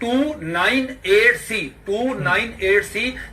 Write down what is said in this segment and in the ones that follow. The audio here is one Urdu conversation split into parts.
298C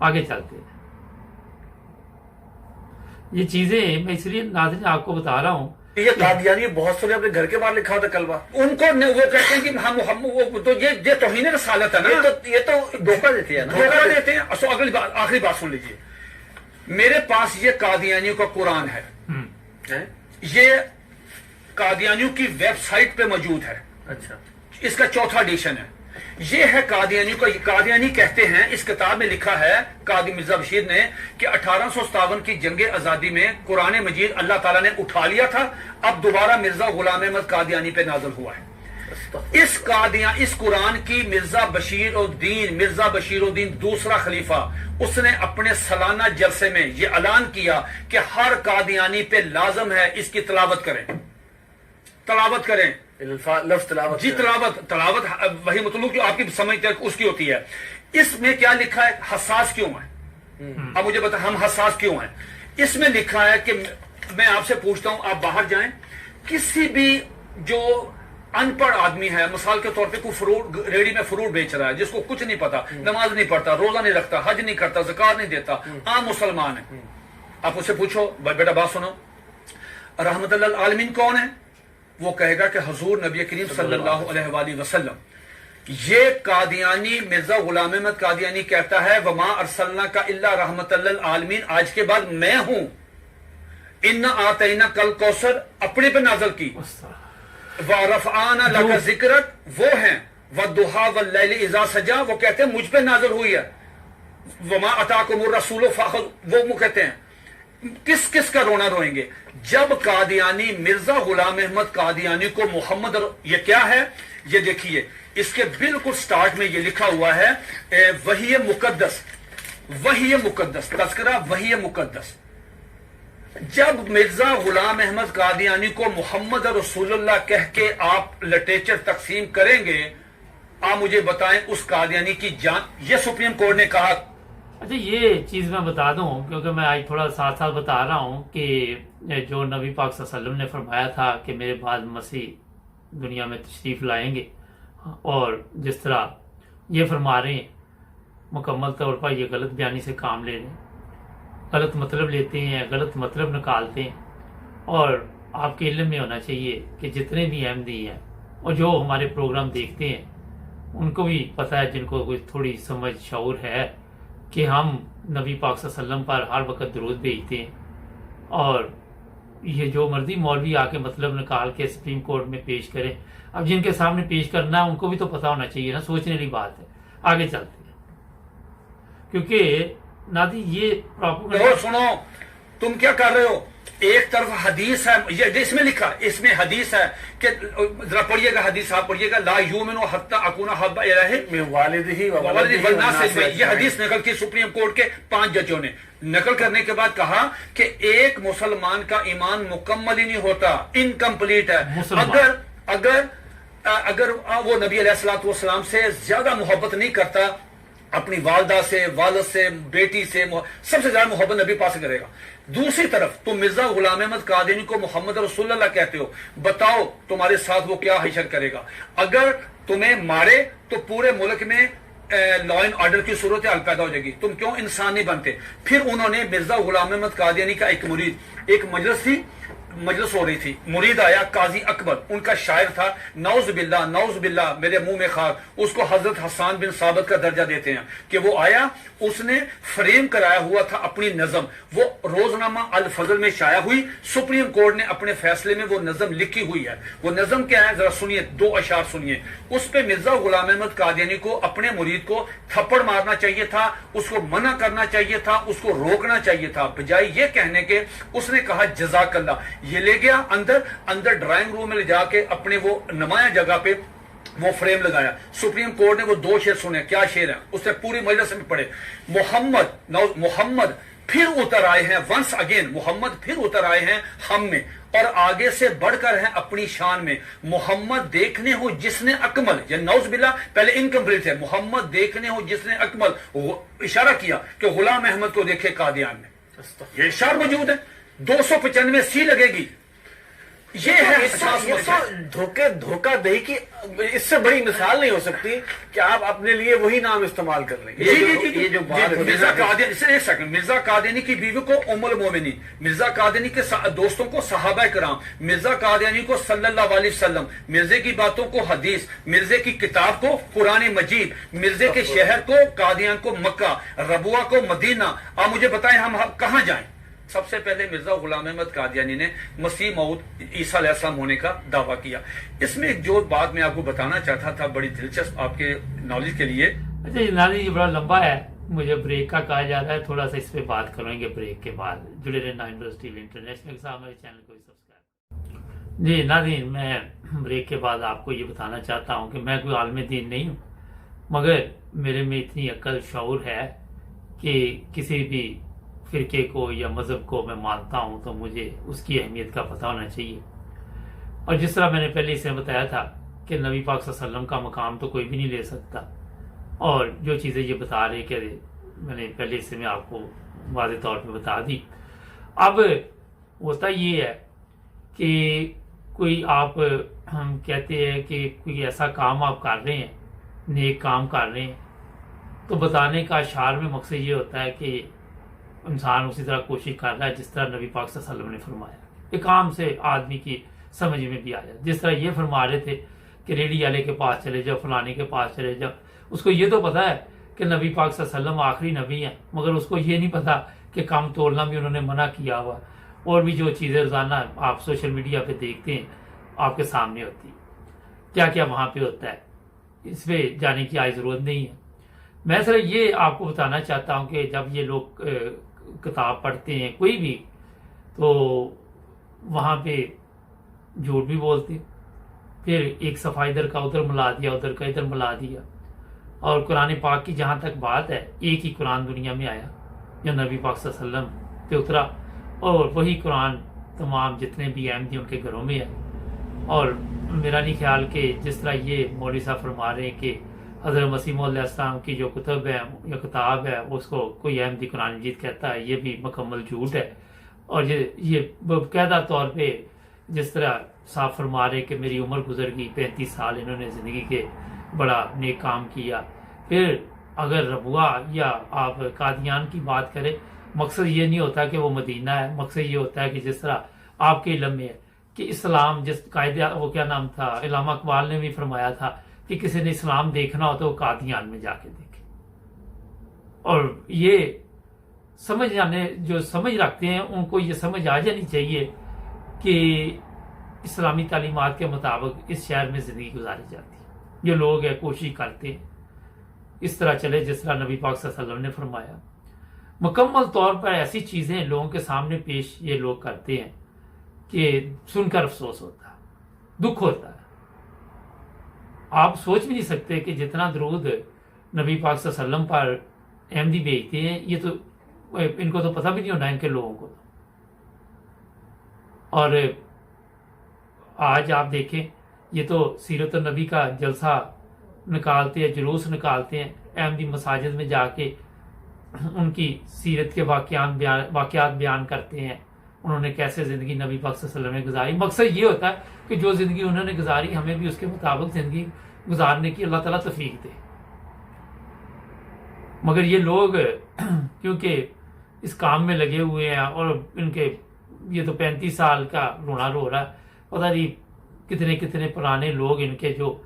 آگے چلتے ہیں. یہ چیزیں میں اس لیے ناظرین آپ کو بتا رہا ہوں. یہ قادیانی بہت سے اپنے گھر کے باہر لکھا ہوتا کلمہ، ان کو وہ کہتے ہیں کہ ہم وہ تو یہ توہین رسالت ہے نا، یہ تو دھوکہ دیتے ہیں نا، دھوکہ دیتے ہیں. آخری بات سن لیجیے، میرے پاس یہ قادیانیوں کا قرآن ہے، یہ قادیانیوں کی ویب سائٹ پہ موجود ہے. اچھا، اس کا چوتھا ایڈیشن ہے. یہ ہے قادیانیوں کا. قادیانی کہتے ہیں، اس کتاب میں لکھا ہے قاضی مرزا بشیر نے کہ 1857 کی جنگ آزادی میں قرآن مجید اللہ تعالیٰ نے اٹھا لیا تھا، اب دوبارہ مرزا غلام احمد قادیانی پہ نازل ہوا ہے. اس قرآن کی مرزا بشیر الدین دوسرا خلیفہ، اس نے اپنے سالانہ جلسے میں یہ اعلان کیا کہ ہر قادیانی پہ لازم ہے اس کی تلاوت کریں. لفظ تلاوت جی، تلاوت وہی مطلوب جو آپ کی سمجھ اس کی ہوتی ہے. اس میں کیا لکھا ہے؟ حساس کیوں ہے؟ اب مجھے بتا ہم حساس کیوں ہیں. اس میں لکھا ہے کہ میں آپ سے پوچھتا ہوں، آپ باہر جائیں، کسی بھی جو ان پڑھ آدمی ہے، مثال کے طور پہ کوئی فروٹ ریڑی میں فروٹ بیچ رہا ہے، جس کو کچھ نہیں پتا، نماز نہیں پڑھتا، روزہ نہیں رکھتا، حج نہیں کرتا، زکات نہیں دیتا، عام مسلمان ہے، آپ اس سے پوچھو بیٹا بات سنو، رحمت اللہ العالمین کون ہے؟ وہ کہے گا کہ حضور نبی کریم صلی اللہ علیہ وآلہ وسلم. یہ قادیانی مرزا غلام احمد قادیانی کہتا ہے وما ارسلناک الا رحمت للعالمین، آج کے بعد میں ہوں. انا آتینا کل کوثر اپنے پہ نازل کی، وَرَفْعَانَا لَكَ ذِكْرَكَ وہ ہیں، وَالضُّحَىٰ وَاللَّيْلِ إِذَا سَجَىٰ وہ کہتے ہیں مجھ پہ نازل ہوئی ہے، وَمَا أَتَاكُمُ الرَّسُولُ فَخُذُوهُ وہ کہتے ہیں. کس کا رونا روئیں گے جب قادیانی مرزا غلام احمد قادیانی کو محمد یہ کیا ہے؟ یہ دیکھیے اس کے بالکل سٹارٹ میں یہ لکھا ہوا ہے وحی مقدس تذکرہ وحی مقدس. جب مرزا غلام احمد قادیانی کو محمد رسول اللہ کہہ کے آپ لٹریچر تقسیم کریں گے، آپ مجھے بتائیں اس قادیانی کی جان. یہ سپریم کورٹ نے کہا. اچھا، یہ چیز میں بتا دوں کیونکہ میں آج تھوڑا ساتھ بتا رہا ہوں کہ جو نبی پاک صلی اللہ علیہ وسلم نے فرمایا تھا کہ میرے بعد مسیح دنیا میں تشریف لائیں گے، اور جس طرح یہ فرما رہے ہیں مکمل طور پر یہ غلط بیانی سے کام لے رہے ہیں، غلط مطلب لیتے ہیں، غلط مطلب نکالتے ہیں. اور آپ کے علم میں ہونا چاہیے کہ جتنے بھی احمدی ہیں اور جو ہمارے پروگرام دیکھتے ہیں ان کو بھی پتہ ہے، جن کو کوئی تھوڑی سمجھ شعور ہے، کہ ہم نبی پاک صلی اللہ علیہ وسلم پر ہر وقت درود بھیجتے ہیں. اور یہ جو مرضی مولوی آ کے مطلب نکال کے سپریم کورٹ میں پیش کرے، اب جن کے سامنے پیش کرنا ہے ان کو بھی تو پتہ ہونا چاہیے نا، سوچنے والی بات ہے. آگے چلتے ہیں کیونکہ نادی یہ سنو تم کیا کر رہے ہو. ایک طرف حدیث ہے، اس میں لکھا، اس میں حدیث ہے کہ ذرا پڑھیے گا حدیث، آپ پڑھیے گا لا یؤمن حتی اکون احب الیہ من والدہ وولدہ. یہ حدیث نقل کی سپریم کورٹ کے 5 ججوں نے. نقل کرنے کے بعد کہا کہ ایک مسلمان کا ایمان مکمل ہی نہیں ہوتا، انکمپلیٹ ہے اگر وہ نبی علیہ الصلوۃ والسلام سے زیادہ محبت نہیں کرتا، اپنی والدہ سے، والد سے، بیٹی سے، سب سے زیادہ محبت نبی پاس سے کرے گا. دوسری طرف تم مرزا غلام احمد قادیانی کو محمد رسول اللہ کہتے ہو، بتاؤ تمہارے ساتھ وہ کیا حشر کرے گا. اگر تمہیں مارے تو پورے ملک میں لا اینڈ آرڈر کی صورتحال پیدا ہو جائے گی. تم کیوں انسان نہیں بنتے؟ پھر انہوں نے مرزا غلام احمد قادیانی کا ایک مجلس ہو رہی تھی، مرید آیا قاضی اکبر، ان کا شاعر تھا، نعوذ باللہ میرے منہ میں خاک، اس کو حضرت حسان بن ثابت کا درجہ دیتے ہیں کہ وہ آیا، اس نے فریم کرایا ہوا تھا اپنی نظم، وہ روزنامہ الفضل میں شائع ہوئی. سپریم کورٹ نے اپنے فیصلے میں وہ نظم لکھی ہوئی ہے. وہ نظم کیا ہے؟ ذرا سنیے، 2 اشعار سنیے. اس پہ مرزا غلام احمد قادیانی کو اپنے مرید کو تھپڑ مارنا چاہیے تھا، اس کو منع کرنا چاہیے تھا، اس کو روکنا چاہیے تھا، بجائے یہ کہنے کے اس نے کہا جزاک اللہ. یہ لے گیا اندر ڈرائنگ روم میں لے جا کے اپنے وہ نمایاں جگہ پہ وہ فریم لگایا. سپریم کورٹ نے وہ 2 شعر سنے. کیا شعر ہیں؟ اس نے پوری مجلس میں پڑھے. محمد پھر اتر آئے ہیں، ونس اگین محمد پھر اتر آئے ہیں ہم میں، اور آگے سے بڑھ کر ہیں اپنی شان میں. محمد دیکھنے ہو جس نے اکمل، یہ نعوذ باللہ پہلے انکمپلیٹ ہے، محمد دیکھنے ہو جس نے اکمل، اشارہ کیا کہ غلام احمد کو دیکھے قادیان میں. یہ اشار موجود ہے، 295 سی لگے گی. یہ ہے حساس یہ مسئلہ۔ تو دھوکہ دہی کی اس سے بڑی مثال نہیں ہو سکتی کہ آپ اپنے لیے وہی نام استعمال کر رہے ہیں۔ یہ جو بات مرزا قادیانی، ایک سیکنڈ، مرزا قادیانی کی بیوی کو ام المومنین، مرزا قادیانی کے دوستوں کو صحابہ کرام، مرزا قادیانی کو صلی اللہ علیہ وسلم، مرزے کی باتوں کو حدیث، مرزے کی کتاب کو قرآن مجید، مرزے کے شہر کو قادیان کو مکہ، ربوہ کو مدینہ۔ آپ مجھے بتائیں ہم کہاں جائیں؟ سب سے پہلے مرزا غلام احمد قادیانی نے مسیح موعود عیسیٰ علیہ السلام ہونے کا دعویٰ کیا۔ اس میں جو بات میں آپ کو بتانا چاہتا تھا، بڑی دلچسپ آپ کے نالج کے لیے۔ اچھا یہ ناظرین یہ بڑا لمبا ہے، مجھے بریک کا کہا جا رہا ہے، تھوڑا سا اس پہ بات کریں گے بریک کے بعد۔ جڑے رہنا انڈسٹری انٹرنیشنل کے ساتھ، میرے چینل کو سبسکرائب۔ جی ناظرین، میں بریک کے بعد آپ کو یہ بتانا چاہتا ہوں کہ میں کوئی عالم دین نہیں ہوں، مگر میرے میں اتنی عقل شعور ہے کہ کسی بھی فرقے کو یا مذہب کو میں مانتا ہوں تو مجھے اس کی اہمیت کا پتہ ہونا چاہیے۔ اور جس طرح میں نے پہلے اسے بتایا تھا کہ نبی پاک صلی اللہ علیہ وسلم کا مقام تو کوئی بھی نہیں لے سکتا، اور جو چیزیں یہ بتا رہے کہ میں نے پہلے اسے میں آپ کو واضح طور پہ بتا دی۔ اب ہوتا یہ ہے کہ کوئی آپ ہم کہتے ہیں کہ کوئی ایسا کام آپ کر رہے ہیں، نیک کام کر رہے ہیں، تو بتانے کا اشعار میں مقصد یہ ہوتا ہے کہ انسان اسی طرح کوشش کر رہا ہے جس طرح نبی پاک صلی اللہ علیہ وسلم نے فرمایا، ایک عام سے آدمی کی سمجھ میں بھی آیا۔ جس طرح یہ فرما رہے تھے کہ ریڈی والے کے پاس چلے جاؤ، فلانے کے پاس چلے جاؤ، اس کو یہ تو پتا ہے کہ نبی پاک صلی اللہ علیہ وسلم آخری نبی ہیں، مگر اس کو یہ نہیں پتا کہ کم تولنا بھی انہوں نے منع کیا ہوا، اور بھی جو چیزیں روزانہ آپ سوشل میڈیا پہ دیکھتے ہیں آپ کے سامنے ہوتی ہیں، کیا کیا وہاں پہ ہوتا ہے، اس پہ جانے کی آئی ضرورت نہیں ہے۔ میں صرف یہ آپ کو بتانا چاہتا ہوں کہ جب یہ لوگ کتاب پڑھتے ہیں کوئی بھی، تو وہاں پہ جھوٹ بھی بولتے، پھر ایک صفحہ ادھر کا ادھر ملا دیا، ادھر کا ادھر ملا دیا۔ اور قرآن پاک کی جہاں تک بات ہے، ایک ہی قرآن دنیا میں آیا جو نبی پاک صلی اللہ علیہ وسلم پہ اترا، اور وہی قرآن تمام جتنے بھی احمدی ان کے گھروں میں ہے۔ اور میرا نہیں خیال کہ جس طرح یہ مولوی صاحب فرما رہے ہیں کہ حضرت مسیح علیہ السلام کی جو کتب ہے یا کتاب ہے اس کو کوئی احمدی قرآن مجید کہتا ہے، یہ بھی مکمل جھوٹ ہے۔ اور یہ باقاعدہ طور پہ جس طرح صاحب فرما رہے کہ میری عمر گزر گئی 35 سال انہوں نے زندگی کے بڑا نیک کام کیا، پھر اگر ربوہ یا آپ قادیان کی بات کریں، مقصد یہ نہیں ہوتا کہ وہ مدینہ ہے، مقصد یہ ہوتا ہے کہ جس طرح آپ کے علم میں ہے کہ اسلام جس قاعدہ وہ کیا نام تھا، علامہ اقبال نے بھی فرمایا تھا کہ کسی نے اسلام دیکھنا ہو تو وہ قادیان میں جا کے دیکھے۔ اور یہ جو سمجھ رکھتے ہیں ان کو یہ سمجھ آ جانی چاہیے کہ اسلامی تعلیمات کے مطابق اس شہر میں زندگی گزاری جاتی ہے۔ جو لوگ ہیں کوشش کرتے ہیں اس طرح چلے جس طرح نبی پاک صلی اللہ علیہ وسلم نے فرمایا۔ مکمل طور پر ایسی چیزیں لوگوں کے سامنے پیش یہ لوگ کرتے ہیں کہ سن کر افسوس ہوتا ہے، دکھ ہوتا ہے۔ آپ سوچ بھی نہیں سکتے کہ جتنا درود نبی پاک صلی اللہ علیہ وسلم پر احمدی بھیجتے ہیں، یہ تو ان کو تو پتہ بھی نہیں ہونا ان کے لوگوں کو۔ اور آج آپ دیکھیں یہ تو سیرت النبی کا جلسہ نکالتے ہیں، جلوس نکالتے ہیں، احمدی مساجد میں جا کے ان کی سیرت کے واقعات بیان کرتے ہیں، انہوں نے کیسے زندگی نبی پاک صلی اللہ علیہ وسلم نے گزاری۔ مقصد یہ ہوتا ہے کہ جو زندگی انہوں نے گزاری ہمیں بھی اس کے مطابق زندگی گزارنے کی اللہ تعالیٰ توفیق دے۔ مگر یہ لوگ کیونکہ اس کام میں لگے ہوئے ہیں، اور ان کے یہ تو 35 سال کا رونا رو رہا ہے، پتہ نہیں کتنے کتنے پرانے لوگ ان کے جو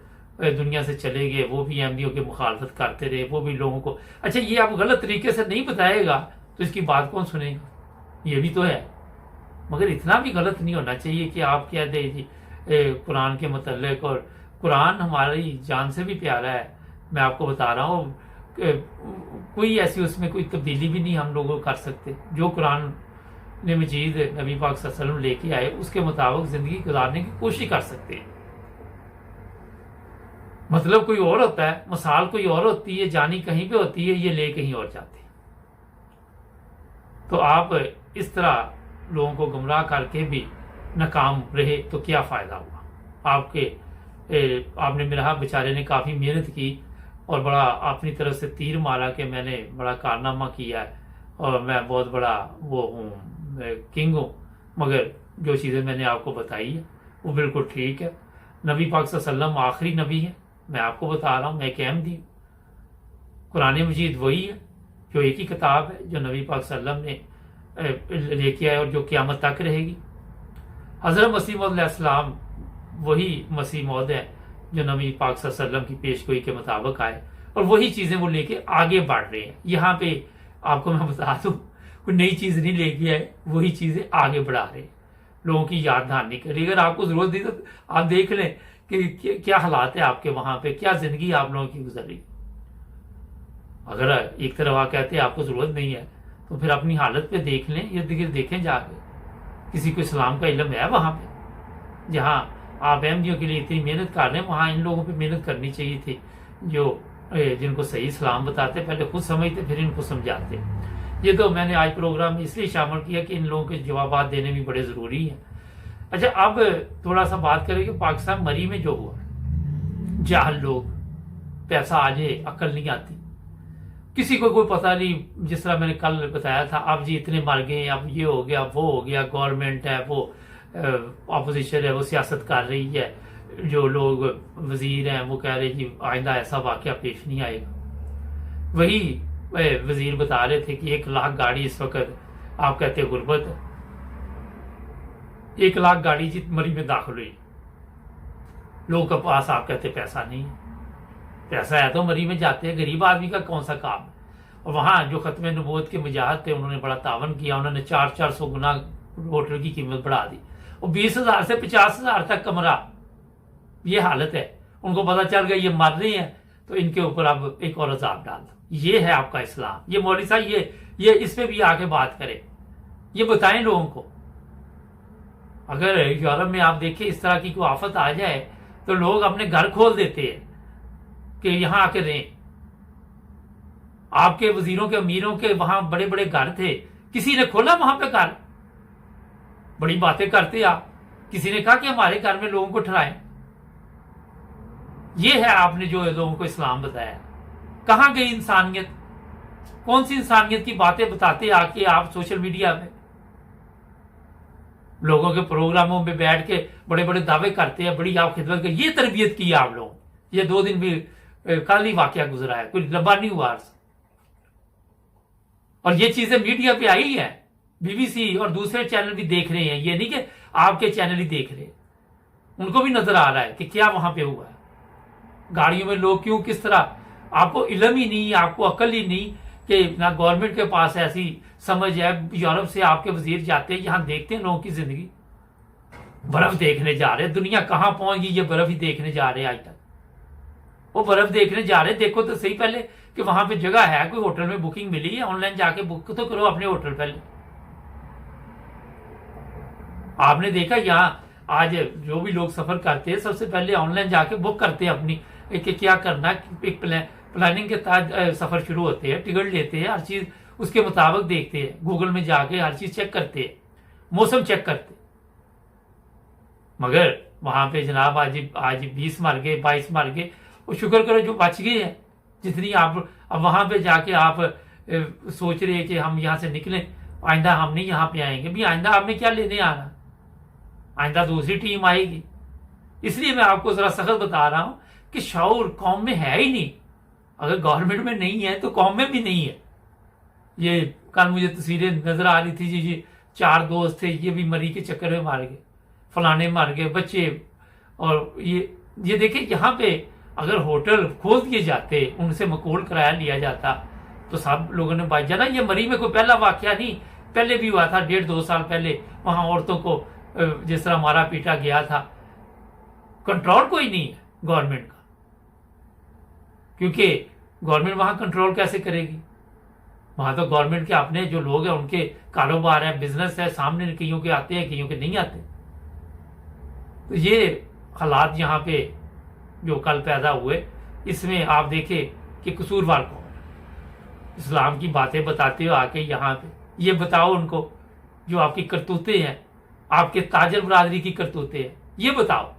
دنیا سے چلے گئے، وہ بھی احمدیوں کی مخالفت کرتے رہے، وہ بھی لوگوں کو اچھا یہ آپ غلط طریقے سے نہیں بتائے گا تو اس کی بات کون سنے گا، یہ بھی تو ہے۔ مگر اتنا بھی غلط نہیں ہونا چاہیے کہ آپ کہہ دیں جی قرآن کے متعلق، اور قرآن ہماری جان سے بھی پیارا ہے۔ میں آپ کو بتا رہا ہوں کوئی ایسی اس میں کوئی تبدیلی بھی نہیں ہم لوگوں کر سکتے۔ جو قرآن نے مجید نبی پاک صلی اللہ علیہ وسلم لے کے آئے اس کے مطابق زندگی گزارنے کی کوشش کر سکتے ہیں۔ مطلب کوئی اور ہوتا ہے، مثال کوئی اور ہوتی ہے، جانی کہیں پہ ہوتی ہے، یہ لے کہیں اور جاتے ہیں۔ تو آپ اس طرح لوگوں کو گمراہ کر کے بھی ناکام رہے تو کیا فائدہ ہوا؟ آپ نے میرا بیچارے نے کافی محنت کی اور بڑا اپنی طرف سے تیر مارا کہ میں نے بڑا کارنامہ کیا ہے اور میں بہت بڑا وہ ہوں، کنگ ہوں، مگر جو چیزیں میں نے آپ کو بتائی ہے وہ بالکل ٹھیک ہے. نبی پاک صلی اللہ علیہ وسلم آخری نبی ہے، میں آپ کو بتا رہا ہوں، میں ایک احمدی ہوں. قرآن مجید وہی ہے جو ایک ہی کتاب ہے جو نبی پاک صلی اللہ علیہ وسلم نے لے کے آئے اور جو قیامت تک رہے گی. حضرت مسیح موعود علیہ السلام وہی مسیح موعود ہے جو نبی پاک صلی اللہ علیہ وسلم کی پیش گوئی کے مطابق آئے، اور وہی چیزیں وہ لے کے آگے بڑھ رہے ہیں. یہاں پہ آپ کو میں بتا دوں، کوئی نئی چیز نہیں لے کے آئے، وہی چیزیں آگے بڑھا رہے ہیں، لوگوں کی یاد دہانی کری. اگر آپ کو ضرورت دی تو آپ دیکھ لیں کہ کیا حالات ہے آپ کے وہاں پہ، کیا زندگی آپ لوگوں کی گزر رہی. اگر ایک طرف آپ کہتے ہیں آپ کو ضرورت نہیں ہے تو پھر اپنی حالت پہ دیکھ لیں، ارد گرد دیکھیں جا کے، کسی کو اسلام کا علم ہے وہاں پہ؟ جہاں آپ احمدیوں کے لیے اتنی محنت کر رہے ہیں، وہاں ان لوگوں پہ محنت کرنی چاہیے تھی جو جن کو صحیح اسلام بتاتے، پہلے خود سمجھتے پھر ان کو سمجھاتے. یہ تو میں نے آج پروگرام میں اس لیے شامل کیا کہ ان لوگوں کے جوابات دینے بھی بڑے ضروری ہیں. اچھا، اب تھوڑا سا بات کریں کہ پاکستان مری میں جو ہوا، جاہل لوگ، پیسہ آ جائے عقل نہیں آتی، کسی کو کوئی پتہ نہیں. جس طرح میں نے کل بتایا تھا، اب جی اتنے مر گئے، اب یہ ہو گیا، وہ ہو گیا، گورنمنٹ ہے، وہ اپوزیشن ہے، وہ سیاست کر رہی ہے، جو لوگ وزیر ہیں وہ کہہ رہے جی آئندہ ایسا واقعہ پیش نہیں آئے گا. وہی وزیر بتا رہے تھے کہ 1 لاکھ گاڑی اس وقت آپ کہتے غربت ہے، 1 لاکھ گاڑی جی مری میں داخل ہوئی. لوگوں کے پاس آپ کہتے پیسہ نہیں ہے. پیسہ ہے تو مری میں جاتے ہیں، غریب آدمی کا کون سا کام ہے. اور وہاں جو ختم نبوت کے مجاہد تھے انہوں نے بڑا تعاون کیا، انہوں نے 400 گنا ہوٹل کی قیمت بڑھا دی، اور 20,000 سے 50,000 تک کمرہ. یہ حالت ہے. ان کو پتا چل گیا یہ مر رہے ہیں تو ان کے اوپر اب ایک اور عذاب ڈال دو. یہ ہے آپ کا اسلام. یہ مولوی صاحب یہ اس پہ بھی آ کے بات کرے، یہ بتائیں لوگوں کو. اگر یورپ میں آپ دیکھیں اس طرح کی کوئی آفت آ جائے تو لوگ اپنے گھر کھول دیتے ہیں کہ یہاں آ کے رہیں. آپ کے وزیروں کے امیروں کے وہاں بڑے بڑے گھر تھے، کسی نے کھولا وہاں پہ گھر؟ بڑی باتیں کرتے آپ. کسی نے کہا کہ ہمارے گھر میں لوگوں کو ٹھہرائیں؟ یہ ہے آپ نے جو لوگوں کو اسلام بتایا. کہاں گئی انسانیت؟ کون سی انسانیت کی باتیں بتاتے آ کے آپ سوشل میڈیا میں؟ لوگوں کے پروگراموں میں بیٹھ کے بڑے بڑے دعوے کرتے ہیں، بڑی آپ خدمت کر. یہ تربیت کی ہے آپ لوگوں. یہ 2 دن بھی کل ہی واقعہ گزرا ہے، کوئی لمبا نہیں ہوا عرصہ. اور یہ چیزیں میڈیا پہ آئی ہیں، BBC اور دوسرے چینل بھی دیکھ رہے ہیں. یہ نہیں کہ آپ کے چینل ہی دیکھ رہے ہیں، ان کو بھی نظر آ رہا ہے کہ کیا وہاں پہ ہوا ہے. گاڑیوں میں لوگ کیوں، کس طرح. آپ کو علم ہی نہیں، آپ کو عقل ہی نہیں کہ نہ گورنمنٹ کے پاس ایسی سمجھ ہے. یورپ سے آپ کے وزیر جاتے ہیں، یہاں دیکھتے ہیں لوگوں کی زندگی. برف دیکھنے جا رہے، دنیا کہاں پہنچ گئی، یہ برف ہی دیکھنے جا رہے. آج تک وہ برف دیکھنے جا رہے. دیکھو تو صحیح پہلے کہ وہاں پہ جگہ ہے، کوئی ہوٹل میں بکنگ ملی ہے، آن لائن جا کے بک تو کرو اپنے ہوٹل. پہلے آپ نے دیکھا یہاں آج جو بھی لوگ سفر کرتے ہیں سب سے پہلے آن لائن جا کے بک کرتے ہیں اپنی کہ کیا کرنا. ایک پلاننگ کے تحت سفر شروع ہوتے ہیں، ٹکٹ لیتے ہیں، ہر چیز اس کے مطابق دیکھتے ہیں، گوگل میں جا کے ہر چیز چیک کرتے ہیں، موسم چیک کرتے. مگر وہاں پہ جناب آج 20 مر گئے، 22 مر گئے. وہ شکر کرو جو بچ گئے ہیں جتنی. آپ اب وہاں پہ جا کے آپ سوچ رہے ہیں کہ ہم یہاں سے نکلیں، آئندہ ہم نہیں یہاں پہ آئیں گے. بھی آئندہ آپ نے کیا لینے آنا؟ آئندہ دوسری ٹیم آئے گی. اس لیے میں آپ کو ذرا سخت بتا رہا ہوں کہ شعور قوم میں ہے ہی نہیں. اگر گورنمنٹ میں نہیں ہے تو قوم میں بھی نہیں ہے. یہ کل مجھے تصویریں نظر آ رہی تھی جی 4 دوست تھے، یہ بھی مری کے چکر میں مار گئے، فلانے مر گئے، بچے. اور یہ دیکھیں یہاں پہ اگر ہوٹل کھول دیے جاتے، ان سے مقول کرایہ لیا جاتا تو سب لوگوں نے بچ جانا. یہ مری میں کوئی پہلا واقعہ نہیں، پہلے بھی ہوا تھا 1.5-2 سال پہلے. وہاں عورتوں کو جس طرح مارا پیٹا گیا تھا. کنٹرول کوئی نہیں ہے گورنمنٹ کا، کیونکہ گورنمنٹ وہاں کنٹرول کیسے کرے گی؟ وہاں تو گورنمنٹ کے اپنے جو لوگ ہیں ان کے کاروبار ہے، بزنس ہے، سامنے کئیوں کے آتے ہیں، کئیوں کے نہیں آتے. تو یہ حالات یہاں پہ جو کل پیدا ہوئے، اس میں آپ دیکھیں کہ قصوروار کون ہے. اسلام کی باتیں بتاتے ہو آ کے یہاں پہ یہ بتاؤ ان کو جو آپ کی کرتوتیں ہیں، آپ کے تاجر برادری کی کرتوتیں ہیں، یہ بتاؤ.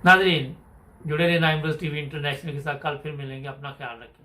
ناظرین جڑے رہنا امروز ٹی وی انٹرنیشنل کے ساتھ. کل پھر ملیں گے. اپنا خیال رکھیں.